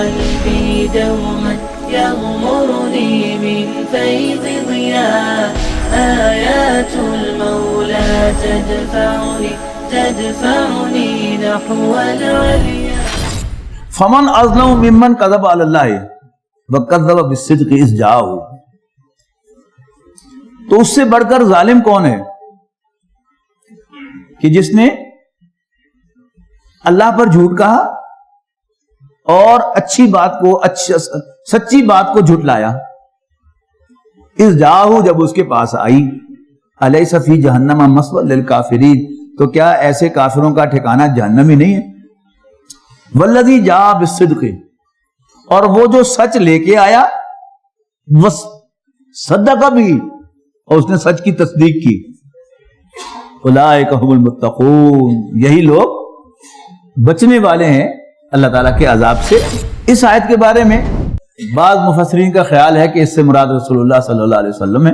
قلبي دوما يغمرني من فيض ضياء آيات المولى تدفعني نحو العليا. فمن اظلم ممن كذب على الله وكذب بالصدق اذ جاءه. تو اس سے بڑھ کر ظالم کون ہے کہ جس نے اللہ پر جھوٹ کہا اور اچھی بات کو سچی بات کو جھٹلایا. اذ جاءه جب اس کے پاس آئی. الیس فی جہنم مثوی للکافرین. تو کیا ایسے کافروں کا ٹھکانہ جہنم ہی نہیں ہے. والذی جاء بالصدق. اور وہ جو سچ لے کے آیا صدق بھی اور اس نے سچ کی تصدیق کی. اولئک هم المتقون. یہی لوگ بچنے والے ہیں اللہ تعالیٰ کے عذاب سے. اس آیت کے بارے میں بعض مفسرین کا خیال ہے کہ اس سے مراد رسول اللہ صلی اللہ علیہ وسلم ہے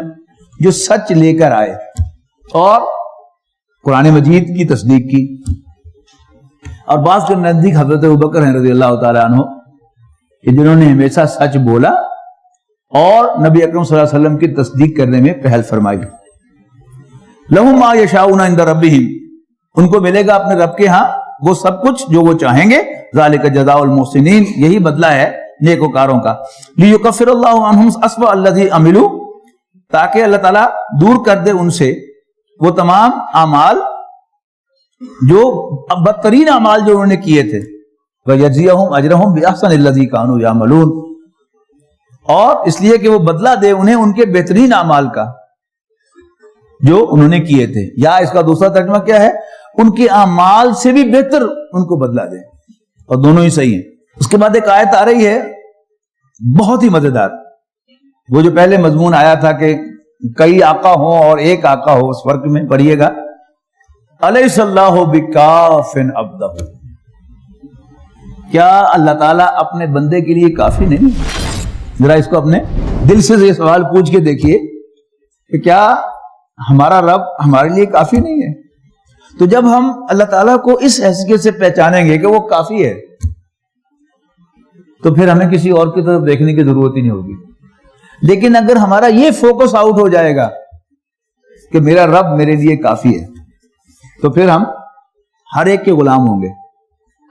جو سچ لے کر آئے اور قرآن مجید کی تصدیق کی. اور بعض کے نزدیک حضرت ابوبکر ہیں رضی اللہ تعالیٰ عنہ کہ جنہوں نے ہمیشہ سچ بولا اور نبی اکرم صلی اللہ علیہ وسلم کی تصدیق کرنے میں پہل فرمائی. لہم ما یشاؤون عند ربہم. ان کو ملے گا اپنے رب کے ہاں وہ سب کچھ جو وہ چاہیں گے. ذالک جزاء المحسنین. یہی بدلہ ہے نیکوکاروں کا. لیکفر اللہ عنہم اسوأ الذی عملوا. تاکہ اللہ تعالیٰ دور کر دے ان سے وہ تمام اعمال جو بدترین اعمال جو انہوں نے کیے تھے. وَيَجْزِيَهُمْ أَجْرَهُمْ بِأَحْسَنِ الَّذِي كَانُوا يَعْمَلُونَ. اور اس لیے کہ وہ بدلہ دے انہیں ان کے بہترین اعمال کا جو انہوں نے کیے تھے. یا اس کا دوسرا ترجمہ کیا ہے, ان کے اعمال سے بھی بہتر ان کو بدلہ دے. اور دونوں ہی صحیح ہیں. اس کے بعد ایک آیت آ رہی ہے بہت ہی مزیدار. وہ جو پہلے مضمون آیا تھا کہ کئی آقا ہوں اور ایک آقا ہو, اس فرق میں پڑھیے گا. الیس اللہ بکاف عبدہ. کیا اللہ تعالیٰ اپنے بندے کے لیے کافی نہیں؟ ذرا اس کو اپنے دل سے یہ سوال پوچھ کے دیکھیے کہ کیا ہمارا رب ہمارے لیے کافی نہیں ہے؟ تو جب ہم اللہ تعالیٰ کو اس حیثیت سے پہچانیں گے کہ وہ کافی ہے تو پھر ہمیں کسی اور کی طرف دیکھنے کی ضرورت ہی نہیں ہوگی. لیکن اگر ہمارا یہ فوکس آؤٹ ہو جائے گا کہ میرا رب میرے لیے کافی ہے تو پھر ہم ہر ایک کے غلام ہوں گے,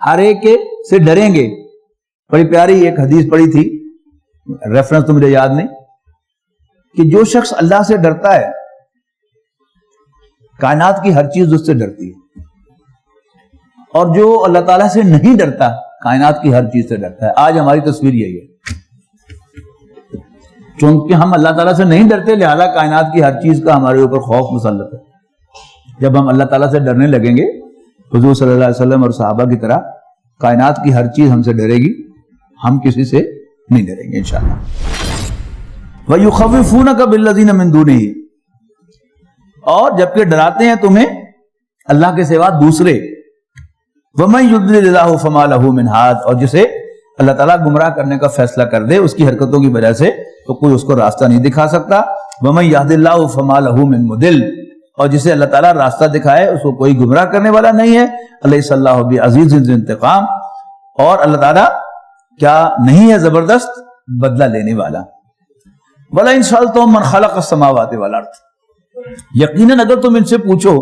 ہر ایک کے سے ڈریں گے. بڑی پیاری ایک حدیث پڑھی تھی, ریفرنس تو مجھے یاد نہیں, کہ جو شخص اللہ سے ڈرتا ہے کائنات کی ہر چیز اس سے ڈرتی ہے, اور جو اللہ تعالیٰ سے نہیں ڈرتا کائنات کی ہر چیز سے ڈرتا ہے. آج ہماری تصویر یہی ہے. چونکہ ہم اللہ تعالیٰ سے نہیں ڈرتے لہذا کائنات کی ہر چیز کا ہمارے اوپر خوف مسلط ہے. جب ہم اللہ تعالیٰ سے ڈرنے لگیں گے حضور صلی اللہ علیہ وسلم اور صحابہ کی طرح کائنات کی ہر چیز ہم سے ڈرے گی, ہم کسی سے نہیں ڈریں گے انشاءاللہ. وَيُخَوِّفُونَكَ بِالَّذِينَ مِن دُونِهِ. اور جبکہ ڈراتے ہیں تمہیں اللہ کے سوا دوسرے. وَمَن يُضْلِلِ اللَّهُ فَمَا لَهُ مِنْ هَادٍ. اور جسے اللہ تعالیٰ گمراہ کرنے کا فیصلہ کر دے اس کی حرکتوں کی وجہ سے تو کوئی اس کو راستہ نہیں دکھا سکتا. وَمَن يَهْدِ اللَّهُ فَمَا لَهُ مِن مُضِلٍّ. اور جسے اللہ تعالیٰ راستہ دکھائے اس کو کوئی گمراہ کرنے والا نہیں ہے. الیس اللہ بعزیز ذی انتقام. اور اللہ تعالیٰ کیا نہیں ہے زبردست بدلہ لینے والا. وَلَئِن سَأَلْتَهُم مَّن خَلَقَ السَّمَاوَاتِ وَالْأَرْضَ. یقیناً اگر تم ان سے پوچھو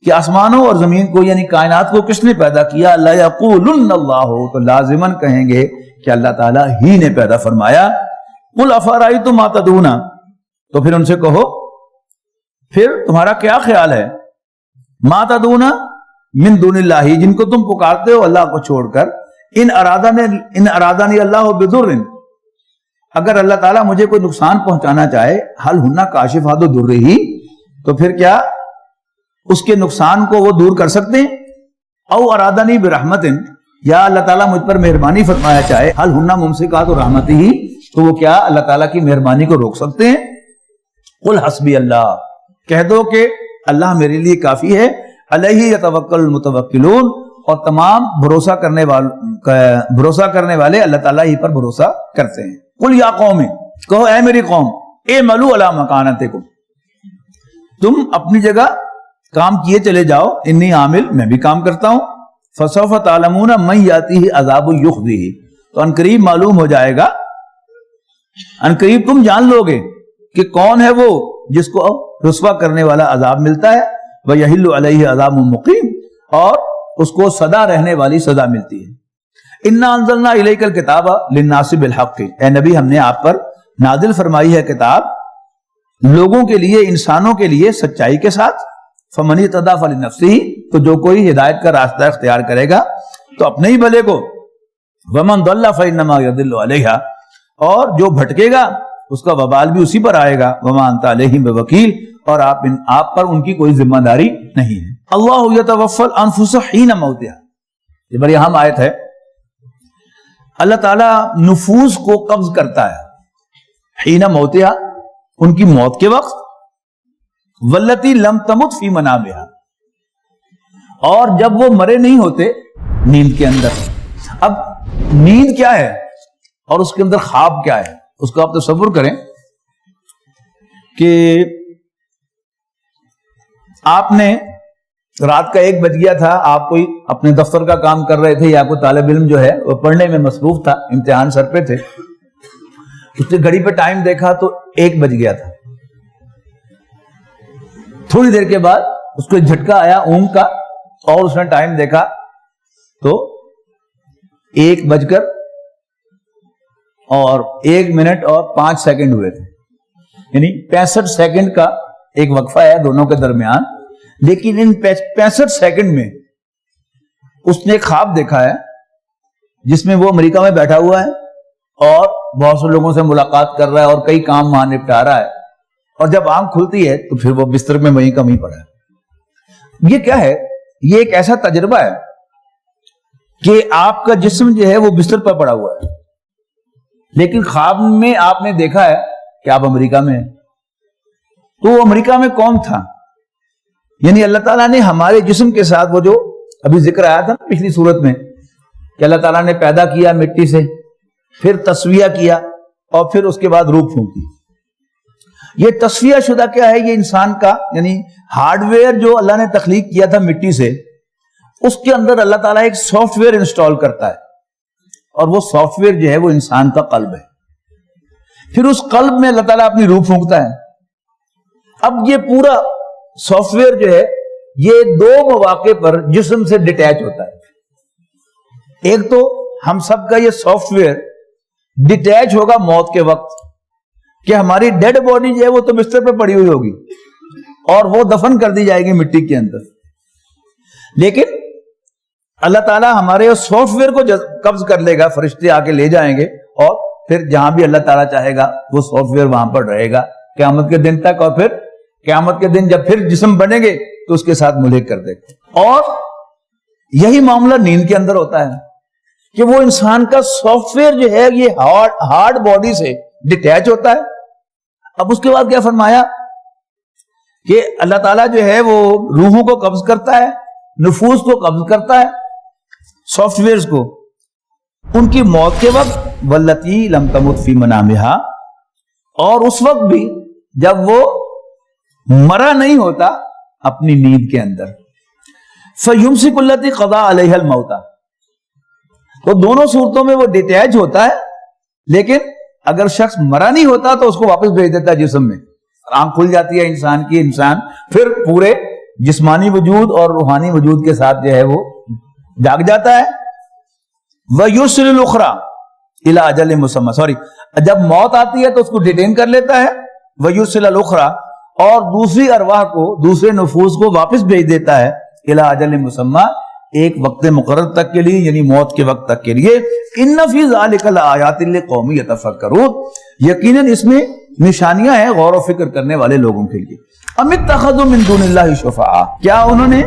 کہ آسمانوں اور زمین کو یعنی کائنات کو کس نے پیدا کیا, لَيَقُولُنَّ اللَّهُ. تو لازماً کہیں گے کہ اللہ تعالیٰ ہی نے پیدا فرمایا. قُلْ أَفَرَأَيْتُم مَّا تَدْعُونَ. تو پھر ان سے کہو پھر تمہارا کیا خیال ہے مَا تَدْعُونَ مِن دُونِ اللَّهِ, جن کو تم پکارتے ہو اللہ کو چھوڑ کر. ان ارادانی اللہ بضر. اگر اللہ تعالیٰ مجھے کوئی نقصان پہنچانا چاہے, حل ہننا کاشفات ضرہ, تو پھر کیا اس کے نقصان کو وہ دور کر سکتے ہیں؟ او ارادانی برحمت. یا اللہ تعالیٰ مجھ پر مہربانی فرمایا چاہے, حل ہننا ممسکات رحمت ہی, تو وہ کیا اللہ تعالیٰ کی مہربانی کو روک سکتے ہیں؟ قل حسبی اللہ. کہہ دو کہ اللہ میرے لیے کافی ہے. علیہ یتوکل المتوکلون. اور تمام بھروسہ کرنے والے اللہ تعالیٰ ہی پر بھروسہ کرتے ہیں. قل یا قوم, کہو اے میری قوم, اعملوا علی مکانتکم. تم اپنی جگہ کام کیے چلے جاؤ, انی عامل, میں بھی کام کرتا ہوں. فسوف تعلمون من یاتیہ عذاب یخزیہ. تو انقریب معلوم ہو جائے گا، انقریب تم جان لو گے کہ کون ہے وہ جس کو رسوا کرنے والا عذاب ملتا ہے، وَيَحِلُّ عَلَيْهِ عَذَابٌ مُقِيمٌ، اور اس کو سدا رہنے والی سزا ملتی ہے۔ اِنَّا أَنزَلْنَا إِلَيْكَ الْكِتَابَ لِلنَّاسِ بِالْحَقِّ، اے نبی ہم نے آپ پر نازل فرمائی ہے کتاب لوگوں کے لیے، انسانوں کے لیے سچائی کے ساتھ۔ فَمَنِ اهْتَدَىٰ فَلِنَفْسِهِ، تو جو کوئی ہدایت کا راستہ اختیار کرے گا تو اپنے ہی بھلے کو، وَمَنْ ضَلَّ فَإِنَّمَا يَضِلُّ عَلَيْهَا، اور جو بھٹکے گا اس کا وبال بھی اسی پر آئے گا، وَمَا أَنْتَ عَلَيْهِمْ بِوَكِيلٍ، اور آپ پر ان کی کوئی ذمہ داری نہیں ہے۔ اللہ یتوفی الانفس حین موتها، یہ بڑی اہم آیت ہے۔ اللہ تعالیٰ نفوس کو قبض کرتا ہے حین موتها، ان کی موت کے وقت، والتی لم تمت فی منامها، اور جب وہ مرے نہیں ہوتے نیند کے اندر۔ اب نیند کیا ہے اور اس کے اندر خواب کیا ہے، اس کو آپ تصور کریں کہ آپ نے رات کا 1 بج گیا تھا، آپ کوئی اپنے دفتر کا کام کر رہے تھے، یا کوئی طالب علم جو ہے وہ پڑھنے میں مصروف تھا، امتحان سر پہ تھے، اس نے گھڑی پہ ٹائم دیکھا تو 1 بج گیا تھا۔ تھوڑی دیر کے بعد اس کو ایک جھٹکا آیا اونگ کا، اور اس نے ٹائم دیکھا تو 1 بج کر اور 1 منٹ اور 5 سیکنڈ ہوئے تھے، یعنی 65 سیکنڈ کا ایک وقفہ ہے دونوں کے درمیان۔ لیکن ان 65 سیکنڈ میں اس نے ایک خواب دیکھا ہے جس میں وہ امریکہ میں بیٹھا ہوا ہے اور بہت سے لوگوں سے ملاقات کر رہا ہے اور کئی کام وہاں نپٹا رہا ہے، اور جب آنکھ کھلتی ہے تو پھر وہ بستر میں وہیں کا وہیں پڑا ہے۔ یہ کیا ہے؟ یہ ایک ایسا تجربہ ہے کہ آپ کا جسم جو ہے وہ بستر پر پڑا ہوا ہے، لیکن خواب میں آپ نے دیکھا ہے کہ آپ امریکہ میں ہیں۔ تو وہ امریکہ میں کون تھا؟ یعنی اللہ تعالیٰ نے ہمارے جسم کے ساتھ، وہ جو ابھی ذکر آیا تھا پچھلی صورت میں کہ اللہ تعالیٰ نے پیدا کیا مٹی سے، پھر تصفیہ کیا، اور پھر اس کے بعد روح پھونکی۔ یہ تصفیہ شدہ کیا ہے؟ یہ انسان کا یعنی ہارڈ ویئر جو اللہ نے تخلیق کیا تھا مٹی سے، اس کے اندر اللہ تعالیٰ ایک سافٹ ویئر انسٹال کرتا ہے، اور وہ سافٹ ویئر جو ہے وہ انسان کا قلب ہے۔ پھر اس قلب میں اللہ تعالیٰ اپنی روح پھونکتا ہے۔ اب یہ پورا سافٹ ویئر جو ہے یہ 2 مواقع پر جسم سے ڈیٹیچ ہوتا ہے۔ ایک تو ہم سب کا یہ سافٹ ویئر ڈیٹیچ ہوگا موت کے وقت، کہ ہماری ڈیڈ باڈی جو ہے وہ تو بستر پہ پڑی ہوئی ہوگی اور وہ دفن کر دی جائے گی مٹی کے اندر، لیکن اللہ تعالیٰ ہمارے سافٹ ویئر کو قبض کر لے گا، فرشتے آ کے لے جائیں گے، اور پھر جہاں بھی اللہ تعالیٰ چاہے گا وہ سافٹ ویئر وہاں پر رہے گا قیامت کے دن تک، اور پھر قیامت کے دن جب پھر جسم بنیں گے تو اس کے ساتھ ملحق کر دے گا۔ اور یہی معاملہ نیند کے اندر ہوتا ہے کہ وہ انسان کا سافٹ ویئر جو ہے یہ ہارڈ باڈی سے ڈیٹیچ ہوتا ہے۔ اب اس کے بعد کیا فرمایا کہ اللہ تعالیٰ جو ہے وہ روحوں کو قبض کرتا ہے، نفوس کو قبض کرتا ہے، سافٹ ویئرز کو، ان کی موت کے وقت، والتی لم تمت فی منامہا، اور اس وقت بھی جب وہ مرا نہیں ہوتا اپنی نیند کے اندر۔ فیمسک التی قضا علیہ الموت، تو دونوں صورتوں میں وہ ڈیٹیچ ہوتا ہے، لیکن اگر شخص مرا نہیں ہوتا تو اس کو واپس بھیج دیتا ہے جسم میں، آنکھ کھل جاتی ہے انسان کی، انسان پھر پورے جسمانی وجود اور روحانی وجود کے ساتھ جو ہے وہ جاگ جاتا ہے۔ وَيُرْسِلُ الْأُخْرَى إِلَىٰ أَجَلٍ مُّسَمًّى، جب موت آتی ہے تو اس کو ڈیٹین کر لیتا ہے، وَيُرْسِلُ الْأُخْرَى، اور دوسری ارواح کو، دوسرے نفوس کو واپس بھیج دیتا ہے، إِلَىٰ أَجَلٍ مُّسَمًّى، ایک وقت مقرر تک کے لیے، یعنی موت کے وقت تک کے لیے۔ ان فی ذلک لآیات لقوم یتفکرون، یقیناً اس میں نشانیاں ہیں غور و فکر کرنے والے لوگوں کے لیے۔ ام اتخذوا من دون اللہ شفعاء، کیا انہوں نے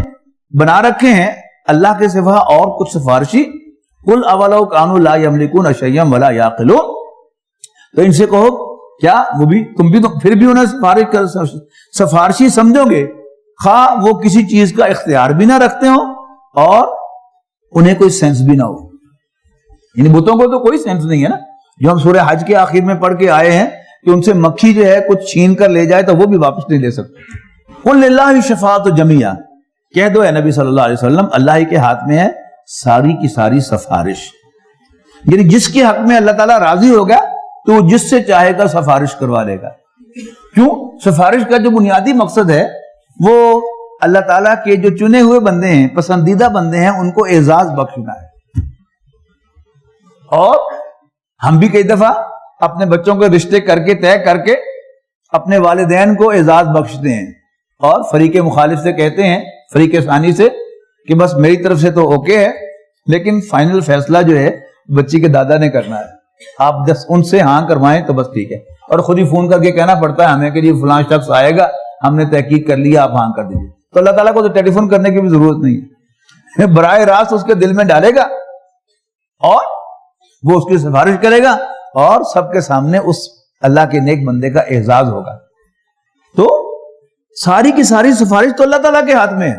بنا رکھے ہیں اللہ کے سوا اور کچھ سفارشی؟ قل اولو کانوا لا یملکون شیئا ولا یعقلون، تو ان سے کہو کیا وہ بھی تم بھی تو پھر بھی انہیں سفارشی سمجھو گے، خواہ وہ کسی چیز کا اختیار بھی نہ رکھتے ہوں اور انہیں کوئی سینس بھی نہ ہو۔ یعنی بتوں کو تو کوئی سینس نہیں ہے نا، جو ہم سورہ حج کے آخر میں پڑھ کے آئے ہیں کہ ان سے مکھی جو ہے کچھ چھین کر لے جائے تو وہ بھی واپس نہیں لے سکتے۔ قل للہ الشفاعۃ جمیعا، کہہ دو اے نبی صلی اللہ علیہ وسلم اللہ ہی کے ہاتھ میں ہے ساری کی ساری سفارش۔ یعنی جس کے حق میں اللہ تعالیٰ راضی ہو گیا تو وہ جس سے چاہے گا سفارش کروا لے گا. کیوں؟ سفارش کا جو بنیادی مقصد ہے وہ اللہ تعالیٰ کے جو چنے ہوئے بندے ہیں، پسندیدہ بندے ہیں، ان کو اعزاز بخشنا ہے. اور ہم بھی کئی دفعہ اپنے بچوں کے رشتے کر کے طے کر کے اپنے والدین کو اعزاز بخشتے ہیں اور فریق مخالف سے کہتے ہیں، فریق ثانی سے، کہ بس میری طرف سے تو اوکے ہے لیکن فائنل فیصلہ جو ہے بچی کے دادا نے کرنا ہے، آپ جس ان سے ہاں کروائیں تو بس ٹھیک ہے. اور خود ہی فون کر کے کہنا پڑتا ہے ہمیں کہ یہ فلاں شخص آئے گا، ہم نے تحقیق کر لیا، آپ ہاں کر دیجیے. تو اللہ تعالیٰ کو تو ٹیلی فون کرنے کی بھی ضرورت نہیں ہے، براہ راست اس کے دل میں ڈالے گا اور وہ اس کی سفارش کرے گا اور سب کے سامنے اس اللہ کے نیک بندے کا اعزاز ہوگا. تو ساری کی ساری سفارش تو اللہ تعالیٰ کے ہاتھ میں ہے.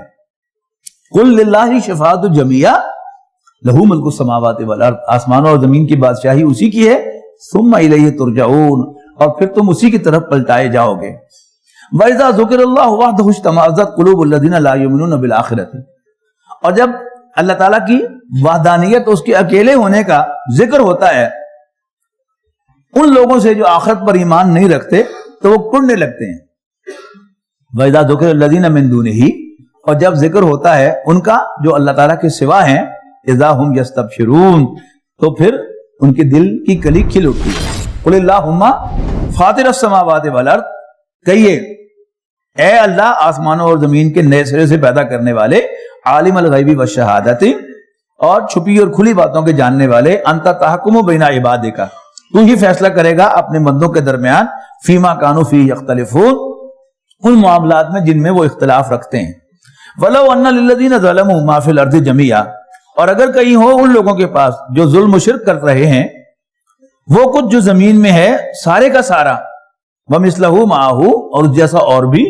قل للہ شفاعت جمیعہ لہو ملک السماوات والارض، آسمانوں اور زمین کی بادشاہی اسی کی ہے. ثم الیہ ترجعون، اور پھر تم اسی کی طرف پلٹائے جاؤ گے. وَإِذَا ذُكِرَ اللَّهُ وَحْدَهُ اشْمَأَزَّتْ قُلُوبُ الَّذِينَ لَا يُؤْمِنُونَ بِالْآخِرَةِ، اور جب اللہ تعالیٰ کی وحدانیت، اس کے اکیلے ہونے کا ذکر ہوتا ہے، ان لوگوں سے جو آخرت پر ایمان نہیں رکھتے تو وہ کڑنے لگتے ہیں. وَإِذَا ذُكِرَ الَّذِينَ مِن دُونِهِ، اور جب ذکر ہوتا ہے ان کا جو اللہ تعالیٰ کے سوا ہیں، اذا ہم یستبشرون، تو پھر ان کے دل کی کلی کھل اٹھتی ہے. قل اللہم فاطر السماوات والارض، کہیے اے اللہ آسمانوں اور زمین کے نئے سرے سے پیدا کرنے والے، عالم الغیب والشہادت، اور چھپی اور کھلی باتوں کے جاننے والے، انت تحکم بین عبادک، تو ہی فیصلہ کرے گا اپنے بندوں کے درمیان، فیما کانوا فیہ یختلفون، ان معاملات میں جن میں وہ اختلاف رکھتے ہیں. ولو ان للذین ظلموا ما فی الارض جميعا، اور اگر کہیں ہو ان لوگوں کے پاس جو ظلم و شرک کر رہے ہیں وہ کچھ جو زمین میں ہے سارے کا سارا، ومثلہ معہ، اور جیسا اور بھی،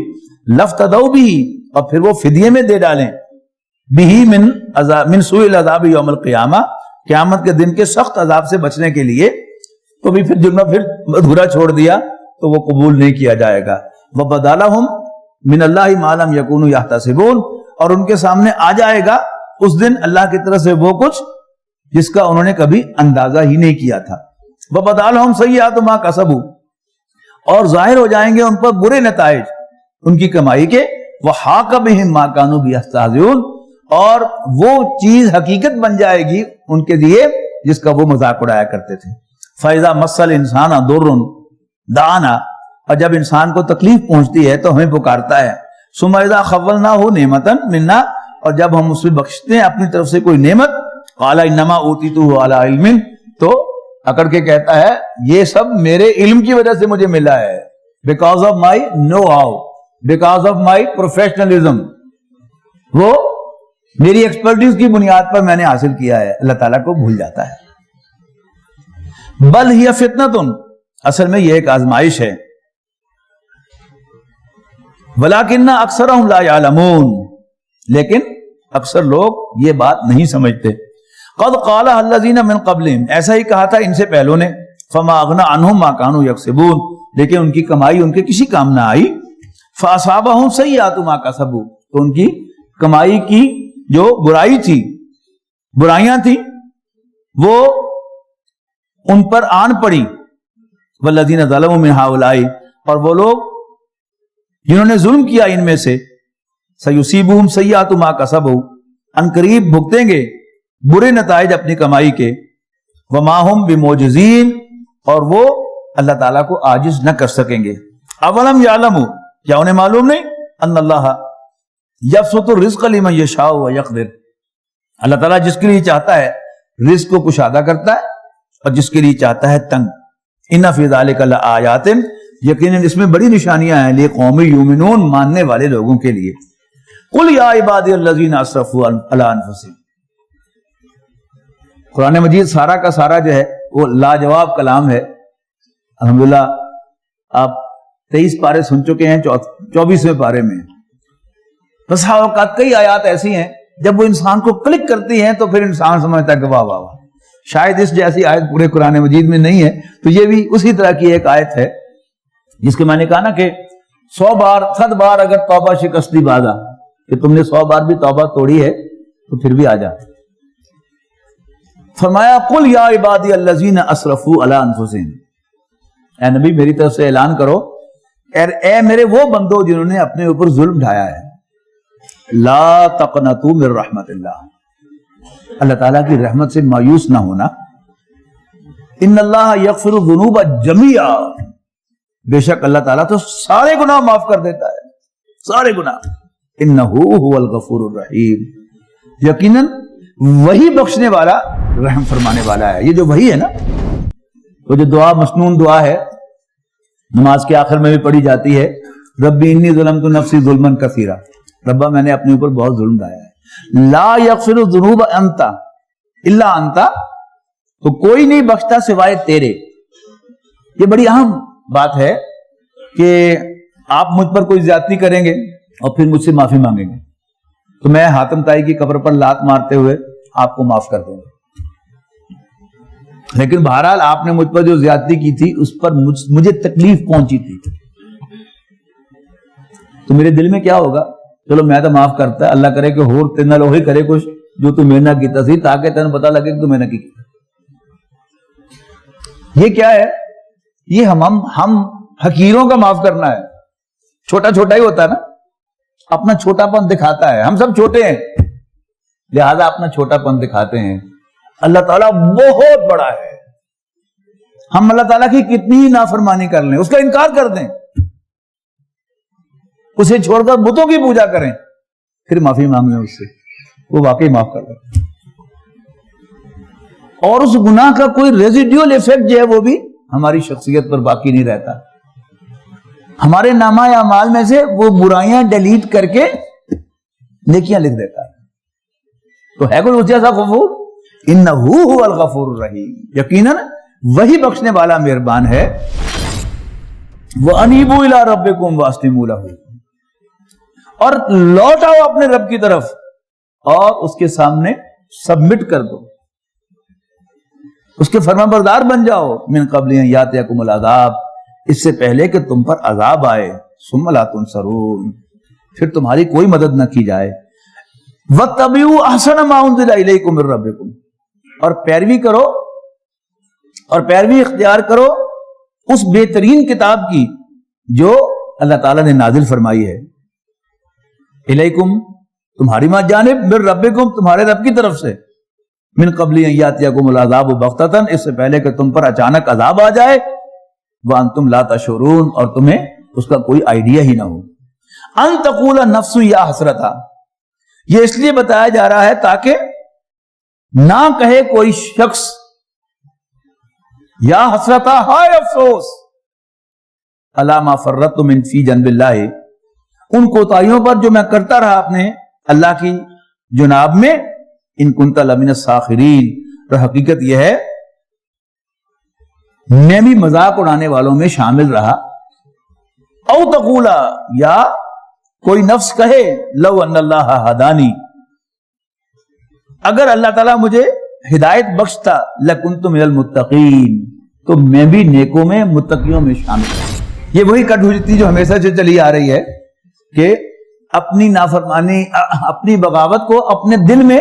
لفتدوا بھی، اور پھر وہ فدیے میں دے ڈالیں، بھی من سوء العذاب یوم القیامہ، قیامت کے دن کے سخت عذاب سے بچنے کے لیے، تو بھی پھر جرم پھر ادھورا چھوڑ دیا تو وہ قبول نہیں کیا جائے گا. وَبَدَا لَهُم مِّنَ اللَّهِ مَا لَمْ يَكُونُوا يَحْتَسِبُونَ، اور ان کے سامنے آ جائے گا اس دن اللہ کی طرف سے وہ کچھ جس کا انہوں نے کبھی اندازہ ہی نہیں کیا تھا. وَبَدَا لَهُمْ سَيِّئَاتُ مَا كَسَبُوا، اور ظاہر ہو جائیں گے ان پر برے نتائج ان کی کمائی کے. وَحَاقَ بِهِم مَا كَانُوا بِهِ يَسْتَهْزِئُونَ، اور وہ چیز حقیقت بن جائے گی ان کے لیے جس کا وہ مذاق اڑایا کرتے تھے. فَإِذَا مَسَّ الْإِنسَانَ ضُرٌّ دَعَانَا، اور جب انسان کو تکلیف پہنچتی ہے تو ہمیں پکارتا ہے. ثُمَّ إِذَا خَوَّلْنَاهُ نِعْمَةً مِنَّا، اور جب ہم اسے بخشتے ہیں اپنی طرف سے کوئی نعمت، قَالَ إِنَّمَا أُوتِيتُهُ عَلَىٰ عِلْمٍ، تو اکڑ کے کہتا ہے یہ سب میرے علم کی وجہ سے مجھے ملا ہے، because of my know how, because of my professionalism, وہ میری ایکسپرٹیز کی بنیاد پر میں نے حاصل کیا ہے. اللہ تعالیٰ کو بھول جاتا ہے. بل ہی فتنۃ، اصل میں یہ ایک آزمائش ہے. ولکن اکثرہم لا یعلمون، لیکن اکثر لوگ یہ بات نہیں سمجھتے. قد قالها الذین من قبلہم، ایسا ہی کہا تھا ان سے پہلوں نے. فما اغنی عنہم ما کانوا یکسبون، لیکن ان کی کمائی ان کے کسی کام نہ آئی. فاصابہم سیئات ما کسبوا، تو ان کی کمائی کی جو برائی تھی، برائیاں تھیں، وہ ان پر آن پڑی. والذین ظلموا من ہؤلاء، اور وہ لوگ جنہوں نے ظلم کیا ان میں سے، سیصیبہم سیئات ما کسبوا، ان قریب بھگتیں گے برے نتائج اپنی کمائی کے. وما ہم بمعجزین، اور وہ اللہ تعالیٰ کو عاجز نہ کر سکیں گے. اولم یعلموا، کیا انہیں معلوم نہیں، ان اللہ یبسط الرزق لمن یشاء ویقدر، اللہ تعالیٰ جس کے لیے چاہتا ہے رزق کو کشادہ کرتا ہے اور جس کے لیے چاہتا ہے تنگ. ان فی ذلک لآیات، یقیناً اس میں بڑی نشانیاں ہیں، لقوم یؤمنون، ماننے والے لوگوں کے لیے. قل یا عبادی الذین اسرفوا علی انفسہم، قرآن مجید سارا کا سارا جو ہے وہ لاجواب کلام ہے. الحمدللہ آپ 23 پارے سن چکے ہیں، 24ویں پارے میں. بس اوقات کئی آیات ایسی ہیں جب وہ انسان کو کلک کرتی ہیں تو پھر انسان سمجھتا ہے کہ واہ واہ واہ. شاید اس جیسی آیت پورے قرآن مجید میں نہیں ہے، تو یہ بھی اسی طرح کی ایک آیت ہے جس کے میں نے کہا نا کہ 100 بار اگر توبہ شکستی بازا، کہ تم نے 100 بار بھی توبہ توڑی ہے تو پھر بھی آ جا. فرمایا قل یا عبادی الذین اسرفوا علی انفسہم، اے نبی میری طرف سے اعلان کرو اے میرے وہ بندو جنہوں نے اپنے اوپر ظلم ڈھایا ہے، لا تقنطوا من رحمت اللہ تعالیٰ کی رحمت سے مایوس نہ ہونا، ان اللہ یغفر الذنوب جميعا، بے شک اللہ تعالیٰ تو سارے گناہ معاف کر دیتا ہے، سارے گناہ، انہ هو الغفور الرحیم، یقیناً وہی بخشنے والا رحم فرمانے والا ہے۔ یہ جو وہی ہے نا، وہ جو دعا مسنون دعا ہے نماز کے آخر میں بھی پڑھی جاتی ہے، ربی انی ظلمت نفسی ظلما کثیرا، ربا میں نے اپنے اوپر بہت ظلم ڈھایا ہے، لا یغفر الذنوب انت الا انت، تو کوئی نہیں بخشتا سوائے تیرے۔ یہ بڑی اہم بات ہے کہ آپ مجھ پر کوئی زیادتی کریں گے اور پھر مجھ سے معافی مانگیں گے تو میں حاتم طائی کی قبر پر لات مارتے ہوئے آپ کو معاف کر دوں گا، لیکن بہرحال آپ نے مجھ پر جو زیادتی کی تھی اس پر مجھے تکلیف پہنچی تھی، تو میرے دل میں کیا ہوگا، چلو میں تو معاف کرتا ہے، اللہ کرے کہ ہور تیرے نال وہی کرے کچھ جو تو میرے نال کیتا سی، تاکہ تینوں پتہ لگے کہ تو میں نے کی کیتا۔ یہ کیا ہے؟ یہ ہم حقیروں کا معاف کرنا ہے، چھوٹا چھوٹا ہی ہوتا ہے نا، اپنا چھوٹا پن دکھاتا ہے، ہم سب چھوٹے ہیں لہذا اپنا چھوٹا پن دکھاتے ہیں، اللہ تعالیٰ بہت بڑا ہے، ہم اللہ تعالیٰ کی کتنی نافرمانی کر لیں، اس کا انکار کر دیں، اسے چھوڑ کر بتوں کی پوجا کریں، پھر معافی مانگ لیں اس سے، وہ واقعی معاف کر دیں، اور اس گناہ کا کوئی ریزیڈیول ایفیکٹ جو ہے وہ بھی ہماری شخصیت پر باقی نہیں رہتا، ہمارے نامہ اعمال میں سے وہ برائیاں ڈیلیٹ کر کے نیکیاں لکھ دیتا ہے۔ تو ہے کوئی اس جیسا غفور؟ انہ هو الغفور الرحیم، یقیناً وہی بخشنے والا مہربان ہے۔ وَأَنِيبُوا إِلَىٰ رَبِّكُمْ وَأَسْلِمُوا لَهُ، اور لوٹ آؤ اپنے رب کی طرف اور اس کے سامنے سبمٹ کر دو، اس کے فرما بردار بن جاؤ، من قبل ان یاتیکم العذاب، اس سے پہلے کہ تم پر عذاب آئے، ثم لا تنصرون، پھر تمہاری کوئی مدد نہ کی جائے، واتبعوا احسن ما انزل الیکم من ربکم، اور پیروی کرو اور پیروی اختیار کرو اس بہترین کتاب کی جو اللہ تعالیٰ نے نازل فرمائی ہے، الیکم تمہاری ماں جانب، من ربکم تمہارے رب کی طرف سے، من قبل ان یاتیکم العذاب بغتۃ، اس سے پہلے کہ تم پر اچانک عذاب آ جائے، وانتم لا تشعرون، اور تمہیں اس کا کوئی آئیڈیا ہی نہ ہو، ان تقول نفس یا حسرتا، یہ اس لیے بتایا جا رہا ہے تاکہ نہ کہے کوئی شخص یا حسرتا، ہائے افسوس، الا ما فرطت من فی جنب اللہ، ان کوتاہیوں پر جو میں کرتا رہا اپنے اللہ کی جناب میں، ان کنت لمن الساخرین، اور حقیقت یہ ہے میں بھی مذاق اڑانے والوں میں شامل رہا، او تقولا، یا کوئی نفس کہے لو ان اللہ ہدانی، اگر اللہ تعالیٰ مجھے ہدایت بخشتا، لکنت من المتقین، تو میں بھی نیکوں میں متقیوں میں شامل ہوں۔ یہ وہی کٹ ہوتی جو ہمیشہ سے چلی آ رہی ہے کہ اپنی نافرمانی، اپنی بغاوت کو اپنے دل میں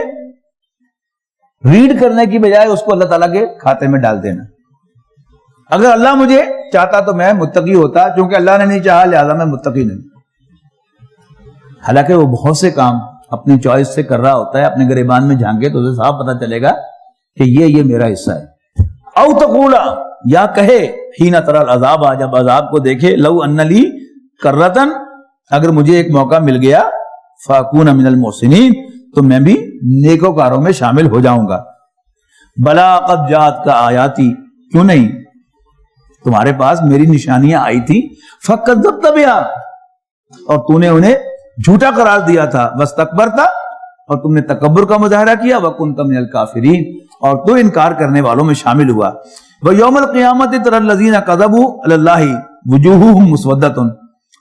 ریڈ کرنے کی بجائے اس کو اللہ تعالیٰ کے کھاتے میں ڈال دینا۔ اگر اللہ مجھے چاہتا تو میں متقی ہوتا، چونکہ اللہ نے نہیں چاہا لہذا میں متقی نہیں، حالانکہ وہ بہت سے کام اپنی چوائس سے کر رہا ہوتا ہے، اپنے گریبان میں جھانکے تو اسے صاف پتہ چلے گا کہ یہ میرا حصہ ہے۔ او تقولا، یا کہے حین تری العذاب، جب عذاب کو دیکھے، لو ان لی کرۃ، اگر مجھے ایک موقع مل گیا، فاکون من المحسنین، تو میں بھی نیکوکاروں میں شامل ہو جاؤں گا۔ بلا قد جاءت کا آیاتی، کیوں نہیں تمہارے پاس میری نشانیاں آئی تھی، فکذبت بہا، اور تو نے انہیں جھوٹا قرار دیا تھا، واستکبرت، اور تم نے تکبر کا مظاہرہ کیا، وکنت من الکافرین، اور تو انکار کرنے والوں میں شامل ہوا۔ ویوم القیامت تری الذین کذبوا علی اللہ وجوہہم مسودۃ،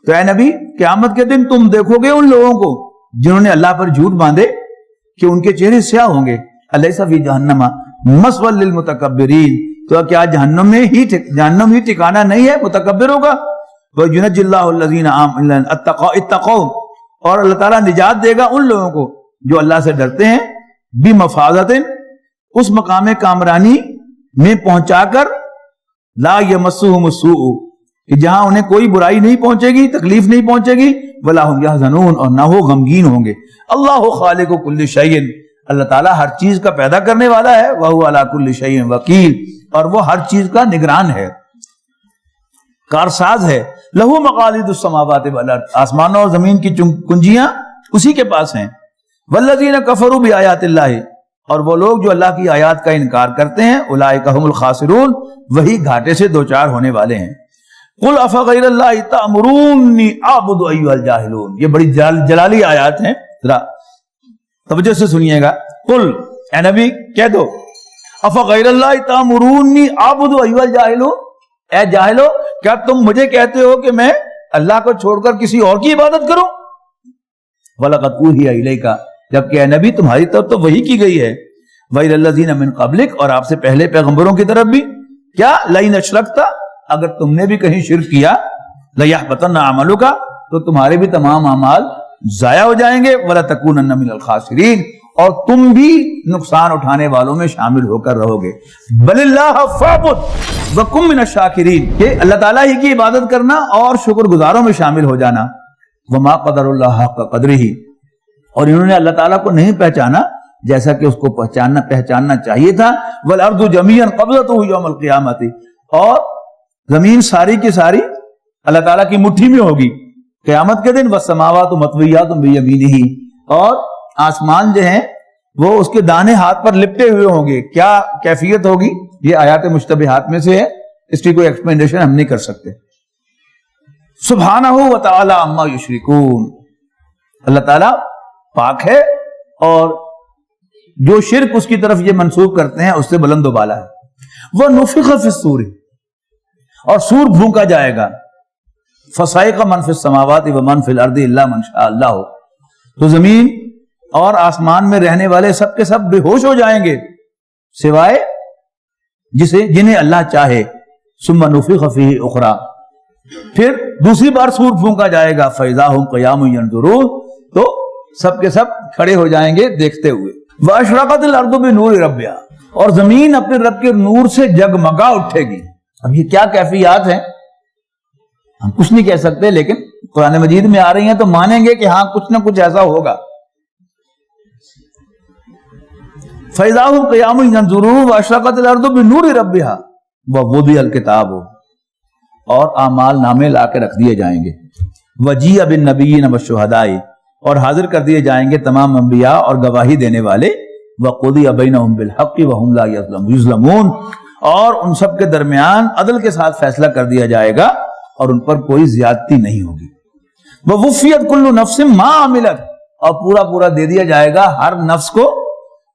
تو اے نبی قیامت کے دن تم دیکھو گے ان لوگوں کو جنہوں نے اللہ پر جھوٹ باندھے کہ ان کے چہرے سیاہ ہوں گے۔ الیس فی جہنم مثوی للمتکبرین، تو کیا جہنم ہی ٹھکانہ نہیں ہے متکبروں کا؟ وینجی اللہ الذین اتقوا، اور اللہ تعالیٰ نجات دے گا ان لوگوں کو جو اللہ سے ڈرتے ہیں، بمفازۃ، اس مقام کامرانی میں پہنچا کر لا یمسہم السوء کہ جہاں انہیں کوئی برائی نہیں پہنچے گی، تکلیف نہیں پہنچے گی، ولا ہم یحزنون اور نہ وہ غمگین ہوں گے۔ اللہ خالق کل شیء، اللہ تعالیٰ ہر چیز کا پیدا کرنے والا ہے، وہو علی کل شیء وکیل، اور وہ ہر چیز کا نگران ہے، کارساز ہے۔ لہو مقالید السماوات والارض، آسمانوں اور زمین کی کنجیاں اسی کے پاس ہیں۔ والذین کفروا بآیات اللہ، اور وہ لوگ جو اللہ کی آیات کا انکار کرتے ہیں، اولئک هم الخاسرون، وہی گھاٹے سے دوچار ہونے والے ہیں۔ قل افغیر اللہ تأمرونی اعبد ایھا الجاہلون، یہ بڑی جلالی آیات ہیں، ذرا توجہ سے سنیے گا۔ قل، اے نبی کہہ دو، افغیر اللہ تأمرونی اعبد ایھا الجاہلون، اے جاہلو کیا تم مجھے کہتے ہو کہ میں اللہ کو چھوڑ کر کسی اور کی عبادت کروں؟ وَلَقَدْ أُوحِيَ إِلَيْكَ، جبکہ اے نبی تمہاری طرف تو وحی کی گئی ہے، وَإِلَى الَّذِينَ مِن قَبْلِكَ، اور آپ سے پہلے پیغمبروں کی طرف بھی، کیا لَئِنْ أَشْرَكْتَ، اگر تم نے بھی کہیں شرک کیا، لَيَحْبَطَنَّ عَمَلُكَ، تو تمہارے بھی تمام اعمال ضائع ہو جائیں گے، وَلَتَكُونَنَّ مِنَ الْخَاسِرِينَ، اور تم بھی نقصان اٹھانے والوں میں شامل ہو کر رہو گے۔ بَلِ اللَّهَ فَاعْبُدْ وَكُن مِنَ الشَّاكِرِينَ، کہ اللہ تعالیٰ ہی کی عبادت کرنا اور شکر گزاروں میں شامل ہو جانا۔ وَمَا قَدَرُ اللَّهَ حَقَّ قَدْرِهِ، اور انہوں نے اللہ تعالیٰ کو نہیں پہچانا جیسا کہ اس کو پہچاننا چاہیے تھا۔ وَالْأَرْضُ جَمِيعًا قَبْضَتُهُ يَوْمَ الْقِيَامَةِ، اور زمین ساری کی ساری اللہ تعالیٰ کی مٹھی میں ہوگی قیامت کے دن۔ وَالسَّمَاوَاتُ مَطْوِيَّاتٌ بِيَمِينِهِ، اور آسمان جو ہیں وہ اس کے دانے ہاتھ پر لپٹے ہوئے ہوں گے۔ کیا کیفیت ہوگی یہ آیات مشتبہات میں سے ہے، اس کی کوئی ایکسپلینیشن ہم نہیں کر سکتے۔ سبحانہ و تعالی عما یشرکون، اللہ تعالیٰ پاک ہے اور جو شرک اس کی طرف یہ منسوب کرتے ہیں اس سے بلند و بالا ہے۔ وَنُفِخَ فِي الصُّورِ، اور سور بھونکا جائے گا۔ فَصَعِقَ مَن فِي السَّمَاوَاتِ وَمَن فِي الْأَرْضِ إِلَّا مَن شَاءَ اللَّهُ، تو زمین اور آسمان میں رہنے والے سب کے سب بے ہوش ہو جائیں گے سوائے جنہیں اللہ چاہے۔ ثُمَّ نُفِخَ فِيهِ أُخْرَى، پھر دوسری بار سور پھونکا جائے گا۔ فَإِذَا هُمْ قِيَامٌ يَنظُرُونَ، تو سب کے سب کھڑے ہو جائیں گے دیکھتے ہوئے۔ وَأَشْرَقَتِ الْأَرْضُ بِنُورِ رَبِّهَا، اور زمین اپنے رب کے نور سے جگمگا اٹھے گی۔ اب یہ کیا کیفیات ہیں ہم کچھ نہیں کہہ سکتے، لیکن قرآن مجید میں آ رہی ہیں تو مانیں گے کہ ہاں کچھ نہ کچھ ایسا ہوگا۔ فَإِذَا هُمْ قِيَامٌ يَنظُرُونَ وَأَشْرَقَتِ الْأَرْضُ بِنُورِ رَبِّهَا وَوُضِعَ الْكِتَابُ، اور اعمال نامے لا کے رکھ دیے جائیں گے۔ وَجِيءَ بِالنَّبِيِّينَ وَالشُّهَدَاءِ، اور حاضر کر دیے جائیں گے تمام انبیاء اور گواہی دینے والے۔ وَقُضِيَ بَيْنَهُمْ بِالْحَقِّ وَهُمْ لَا يُظْلَمُونَ، اور ان سب کے درمیان عدل کے ساتھ فیصلہ کر دیا جائے گا اور ان پر کوئی زیادتی نہیں ہوگی۔ وَوُفِّيَتْ كُلُّ نَفْسٍ مَا عَمِلَتْ، اور پورا دے دیا جائے گا ہر نفس کو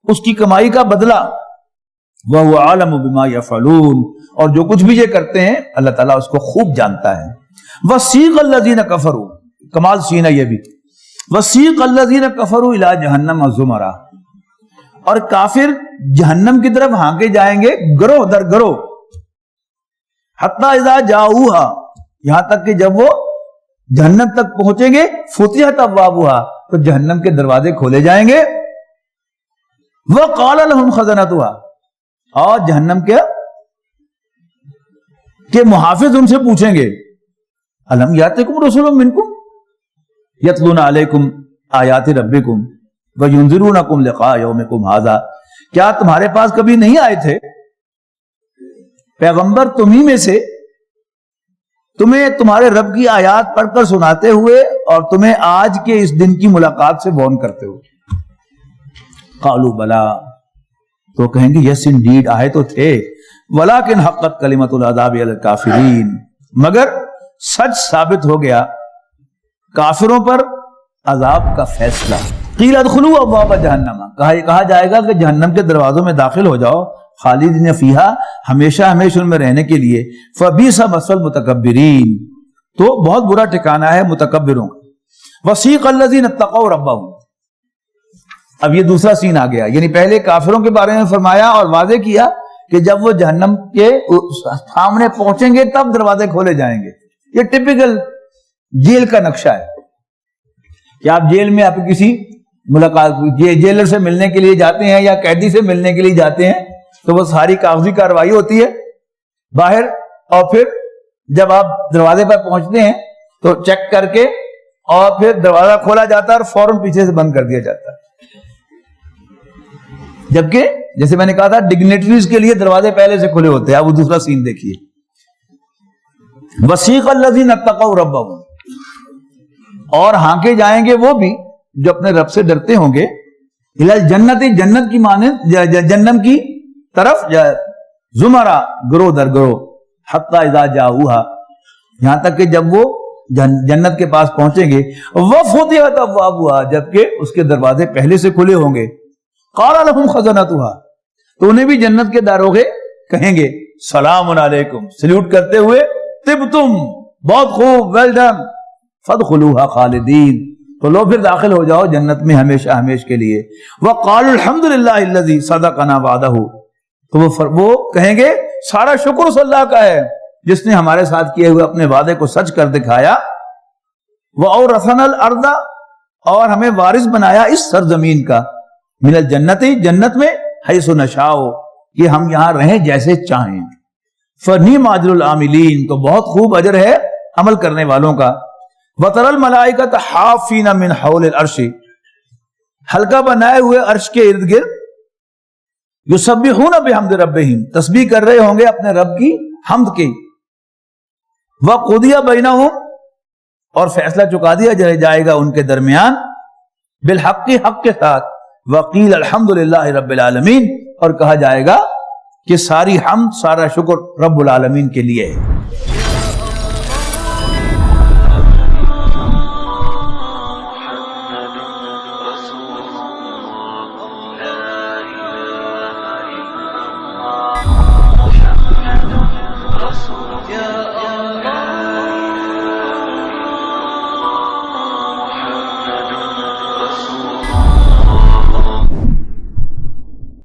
اس کی کمائی کا بدلہ۔ وَهُوَ أَعْلَمُ بِمَا يَفْعَلُونَ، اور جو کچھ بھی یہ کرتے ہیں اللہ تعالیٰ اس کو خوب جانتا ہے۔ وَسِيقَ الَّذِينَ كَفَرُوا، کمال سین ہے یہ بھی۔ وَسِيقَ الَّذِينَ كَفَرُوا إِلَى جَهَنَّمَ زُمَرًا، اور کافر جہنم کی طرف ہانکے جائیں گے گروہ در گروہ۔ حَتَّى إِذَا جَاءُوهَا، یہاں تک کہ جب وہ جہنم تک پہنچیں گے، فُتِحَتْ أَبْوَابُهَا، تو جہنم کے دروازے کھولے جائیں گے۔ وَقَالَ لَهُمْ خَزَنَتُهَا، اور جہنم کے محافظ ان سے پوچھیں گے، أَلَمْ يَأْتِكُمْ رُسُلٌ مِّنكُمْ يَتْلُونَ عَلَيْكُمْ آيَاتِ رَبِّكُمْ وَيُنذِرُونَكُمْ لِقَاءَ يَوْمِكُمْ هَذَا، کیا تمہارے پاس کبھی نہیں آئے تھے پیغمبر تمہیں میں سے، تمہیں تمہارے رب کی آیات پڑھ کر سناتے ہوئے اور تمہیں آج کے اس دن کی ملاقات سے وارن کرتے ہوئے؟ قالوا بلا، تو کہیں گے یس انڈیڈ آئے تو تھے، ولیکن حقت کلمۃ العذاب علی الکافرین، مگر سچ ثابت ہو گیا کافروں پر عذاب کا فیصلہ۔ قیل ادخلوا ابواب جہنم، کہا جائے گا کہ جہنم کے دروازوں میں داخل ہو جاؤ، خالدین فیہا، ہمیشہ ان میں رہنے کے لیے۔ فبئس مثوى المتکبرین، تو بہت برا ٹھکانہ ہے متکبروں کا۔ وسیق الذین اتقوا ربهم، اب یہ دوسرا سین آ گیا، یعنی پہلے کافروں کے بارے میں فرمایا اور واضح کیا کہ جب وہ جہنم کے سامنے پہنچیں گے تب دروازے کھولے جائیں گے۔ یہ ٹپیکل جیل کا نقشہ ہے کہ آپ جیل میں آپ کسی ملاقات جیلر سے ملنے کے لیے جاتے ہیں یا قیدی سے ملنے کے لیے جاتے ہیں تو وہ ساری کاغذی کارروائی ہوتی ہے باہر، اور پھر جب آپ دروازے پر پہنچتے ہیں تو چیک کر کے اور پھر دروازہ کھولا جاتا ہے اور فوراً پیچھے سے بند کر دیا جاتا ہے. جبکہ جیسے میں نے کہا تھا ڈگنیٹریز کے لیے دروازے پہلے سے کھلے ہوتے ہیں. آپ وہ دوسرا سین دیکھیے. وسیق الذین اتقوا ربهم، اور ہانکے جائیں گے وہ بھی جو اپنے رب سے ڈرتے ہوں گے، الی الجنت، جنت کی مانند، جنت کی طرف، زمرہ، گروہ در گروہ، حتی اذا جاؤہا، یہاں تک کہ جب وہ جنت کے پاس پہنچیں گے، وفتحت ابوابها، جبکہ اس کے دروازے پہلے سے کھلے ہوں گے، قال لهم خزنتها، تو انہیں بھی جنت کے داروغے کہیں گے سلام علیکم، سلیوٹ کرتے ہوئے، طبتم، بہت خوب، ویل ڈن، فادخلوها خالدین، تو لو پھر داخل ہو جاؤ جنت میں ہمیشہ ہمیش کے لیے. وقالوا الحمد للہ الذی صدقنا وعدہ، تو وہ کہیں گے سارا شکر اس اللہ کا ہے جس نے ہمارے ساتھ کیے ہوئے اپنے وعدے کو سچ کر دکھایا. وَأَوْرَثَنَا الْأَرْضَ، اور ہمیں وارث بنایا اس سرزمین کا، من الجنت، جنت میں، حیث نشاء، کہ ہم یہاں رہیں جیسے چاہیں. فَنِعْمَ أَجْرُ الْعَامِلِينَ، تو بہت خوب اجر ہے عمل کرنے والوں کا. وَتَرَى الْمَلَائِكَةَ حَافِّينَ مِنْ حَوْلِ الْعَرْشِ، حلقہ بنائے ہوئے عرش کے ارد گرد، یسبحون بحمد ربہم، تسبیح کر رہے ہوں گے اپنے رب کی حمد کی. وَقُضِيَ بَيْنَهُمْ، اور فیصلہ چکا دیا جائے گا ان کے درمیان، بالحق، حق کے ساتھ. وقیل الحمد للہ رب العالمین، اور کہا جائے گا کہ ساری حمد، سارا شکر رب العالمین کے لیے ہے.